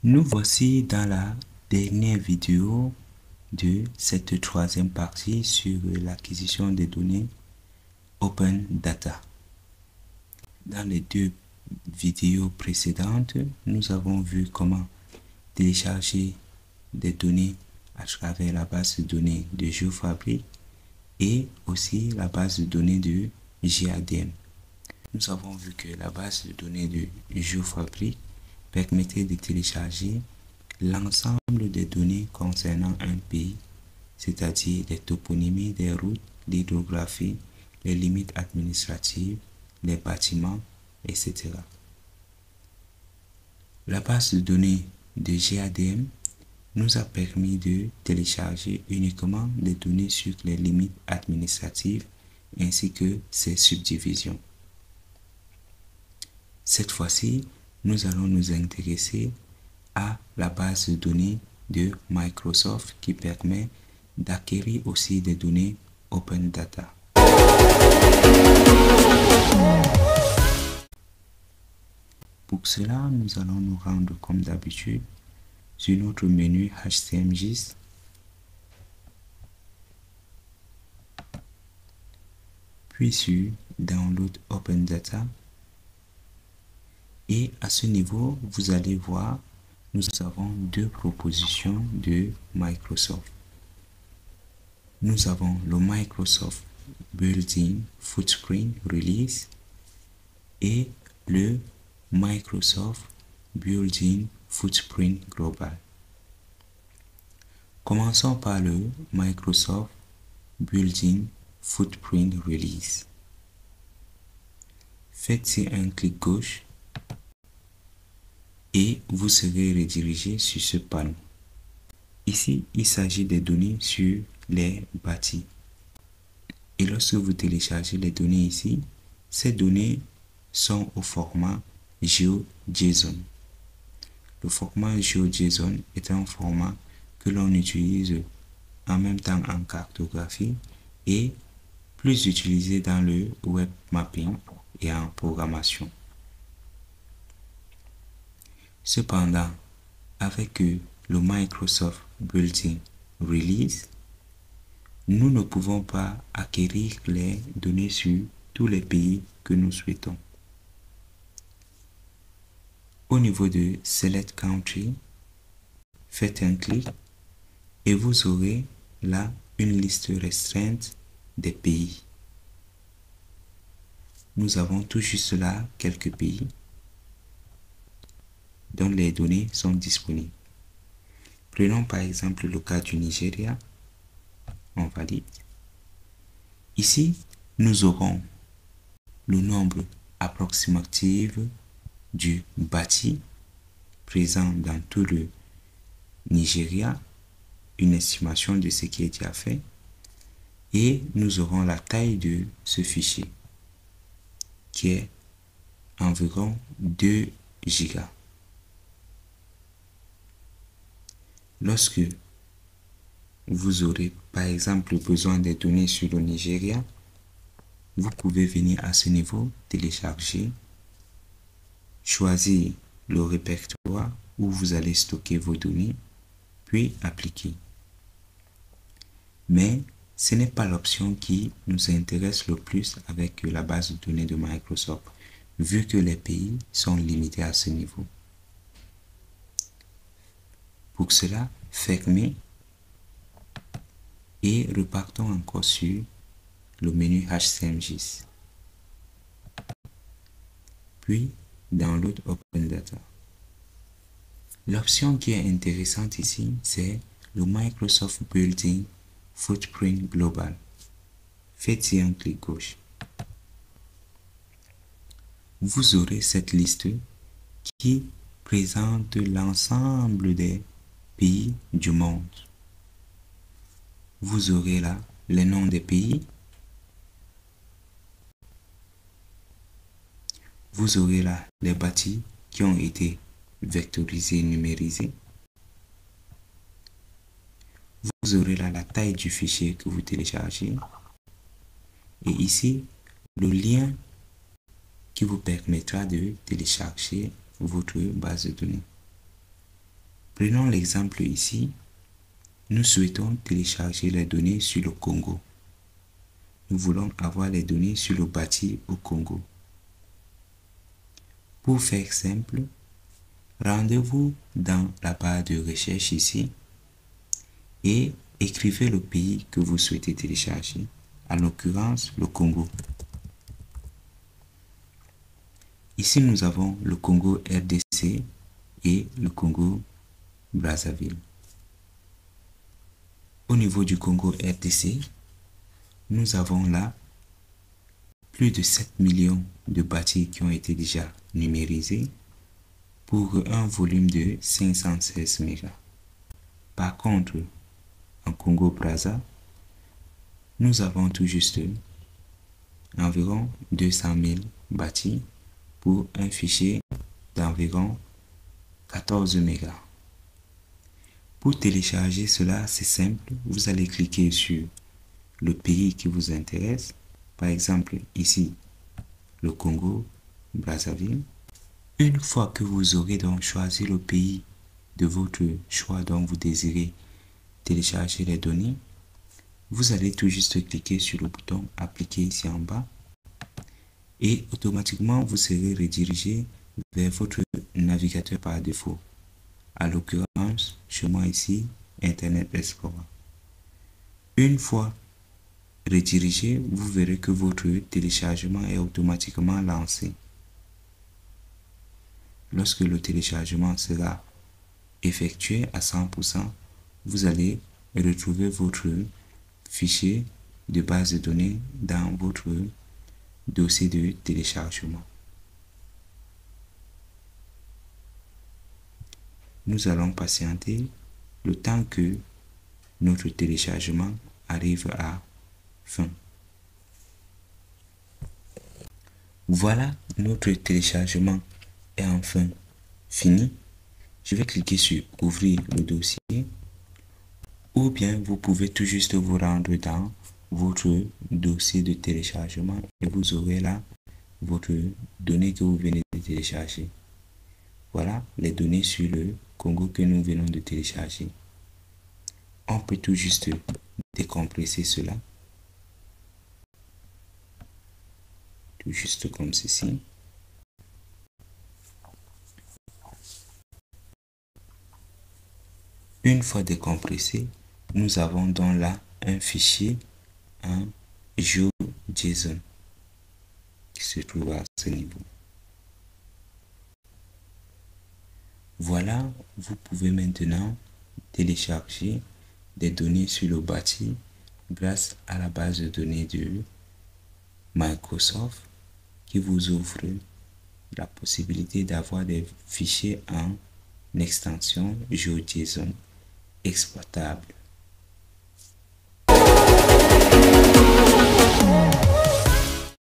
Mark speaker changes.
Speaker 1: Nous voici dans la dernière vidéo de cette troisième partie sur l'acquisition des données Open Data. Dans les deux vidéos précédentes, nous avons vu comment télécharger des données à travers la base de données de GeoFabric et aussi la base de données de GADM. Nous avons vu que la base de données de GeoFabric permettait de télécharger l'ensemble des données concernant un pays, c'est-à-dire les toponymies des routes, l'hydrographie, les limites administratives, les bâtiments, etc. La base de données de GADM nous a permis de télécharger uniquement les données sur les limites administratives ainsi que ses subdivisions. Cette fois-ci, nous allons nous intéresser à la base de données de Microsoft qui permet d'acquérir aussi des données Open Data. Pour cela, nous allons nous rendre comme d'habitude sur notre menu HTML, puis sur Download Open Data. Et à ce niveau, vous allez voir, nous avons deux propositions de Microsoft. Nous avons le Microsoft Built-in Footprint Release et le Microsoft Built-in Footprint Global. Commençons par le Microsoft Built-in Footprint Release. Faites un clic gauche et vous serez redirigé sur ce panneau. Ici, il s'agit des données sur les bâtis. Et lorsque vous téléchargez les données ici, ces données sont au format GeoJSON. Le format GeoJSON est un format que l'on utilise en même temps en cartographie et plus utilisé dans le web mapping et en programmation. Cependant, avec le Microsoft Built-in Release, nous ne pouvons pas acquérir les données sur tous les pays que nous souhaitons. Au niveau de Select Country, faites un clic et vous aurez là une liste restreinte des pays. Nous avons tout juste là quelques pays dont les données sont disponibles. Prenons par exemple le cas du Nigeria. On valide. Ici, nous aurons le nombre approximatif du bâti présent dans tout le Nigeria, une estimation de ce qui est déjà fait, et nous aurons la taille de ce fichier qui est environ 2 gigas. Lorsque vous aurez par exemple besoin des données sur le Nigeria, vous pouvez venir à ce niveau, télécharger, choisir le répertoire où vous allez stocker vos données, puis appliquer. Mais ce n'est pas l'option qui nous intéresse le plus avec la base de données de Microsoft, vu que les pays sont limités à ce niveau. Pour cela, fermez et repartons encore sur le menu HTML. Puis, Download Open Data. L'option qui est intéressante ici, c'est le Microsoft Built-in Footprint Global. Faites-y un clic gauche. Vous aurez cette liste qui présente l'ensemble des pays du monde. Vous aurez là les noms des pays. Vous aurez là les bâtis qui ont été vectorisés et numérisés. Vous aurez là la taille du fichier que vous téléchargez. Et ici, le lien qui vous permettra de télécharger votre base de données. Prenons l'exemple ici. Nous souhaitons télécharger les données sur le Congo. Nous voulons avoir les données sur le bâti au Congo. Pour faire simple, rendez-vous dans la barre de recherche ici et écrivez le pays que vous souhaitez télécharger, en l'occurrence le Congo. Ici, nous avons le Congo RDC et le Congo Brazzaville. Au niveau du Congo RDC, nous avons là plus de 7 millions de bâtis qui ont été déjà numérisés pour un volume de 516 mégas. Par contre, en Congo Brazza, nous avons tout juste environ 200 000 bâtis pour un fichier d'environ 14 mégas. Pour télécharger cela, c'est simple. Vous allez cliquer sur le pays qui vous intéresse. Par exemple, ici, le Congo Brazzaville. Une fois que vous aurez donc choisi le pays de votre choix dont vous désirez télécharger les données, vous allez tout juste cliquer sur le bouton appliquer ici en bas et automatiquement vous serez redirigé vers votre navigateur par défaut. À l'occurrence, chez moi ici, Internet Explorer. Une fois redirigé, vous verrez que votre téléchargement est automatiquement lancé. Lorsque le téléchargement sera effectué à 100%, vous allez retrouver votre fichier de base de données dans votre dossier de téléchargement. Nous allons patienter le temps que notre téléchargement arrive à fin. Voilà, notre téléchargement est enfin fini. Je vais cliquer sur ouvrir le dossier ou bien vous pouvez tout juste vous rendre dans votre dossier de téléchargement et vous aurez là votre donnée que vous venez de télécharger. Voilà les données sur le Congo que nous venons de télécharger. On peut tout juste décompresser cela. Tout juste comme ceci. Une fois décompressé, nous avons donc là un fichier en GeoJSON qui se trouve à ce niveau. Voilà, vous pouvez maintenant télécharger des données sur le bâti grâce à la base de données de Microsoft qui vous offre la possibilité d'avoir des fichiers en extension GeoJSON exploitables.